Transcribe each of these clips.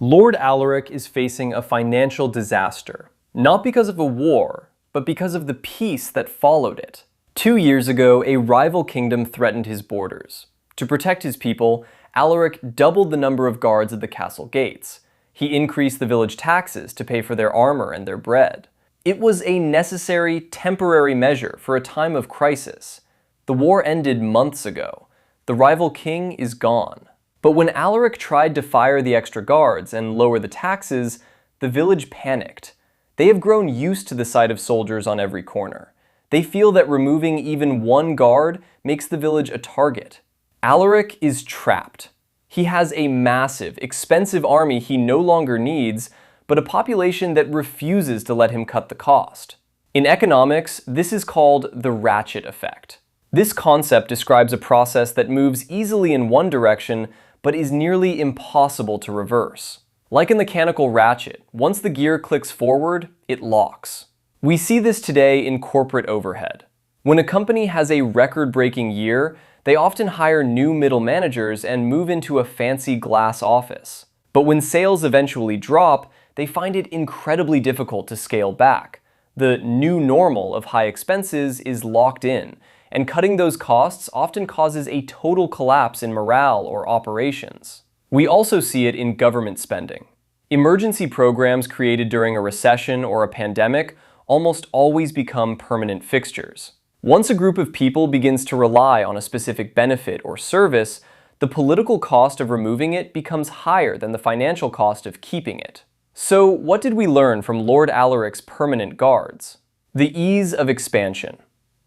Lord Alaric is facing a financial disaster, not because of a war, but because of the peace that followed it. 2 years ago, a rival kingdom threatened his borders. To protect his people, Alaric doubled the number of guards at the castle gates. He increased the village taxes to pay for their armor and their bread. It was a necessary, temporary measure for a time of crisis. The war ended months ago. The rival king is gone. But when Alaric tried to fire the extra guards and lower the taxes, the village panicked. They have grown used to the sight of soldiers on every corner. They feel that removing even one guard makes the village a target. Alaric is trapped. He has a massive, expensive army he no longer needs, but a population that refuses to let him cut the cost. In economics, this is called the Ratchet Effect. This concept describes a process that moves easily in one direction, but is nearly impossible to reverse. Like a mechanical ratchet, once the gear clicks forward, it locks. We see this today in corporate overhead. When a company has a record-breaking year, they often hire new middle managers and move into a fancy glass office. But when sales eventually drop, they find it incredibly difficult to scale back. The new normal of high expenses is locked in, and cutting those costs often causes a total collapse in morale or operations. We also see it in government spending. Emergency programs created during a recession or a pandemic almost always become permanent fixtures. Once a group of people begins to rely on a specific benefit or service, the political cost of removing it becomes higher than the financial cost of keeping it. So what did we learn from Lord Alaric's permanent guards? The ease of expansion.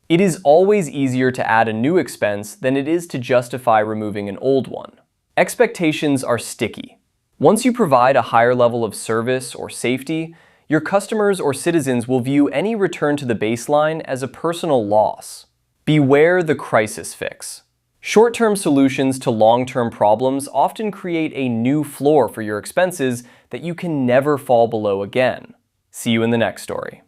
It is always easier to add a new expense than it is to justify removing an old one. Expectations are sticky. Once you provide a higher level of service or safety, your customers or citizens will view any return to the baseline as a personal loss. Beware the crisis fix. Short-term solutions to long-term problems often create a new floor for your expenses that you can never fall below again. See you in the next story.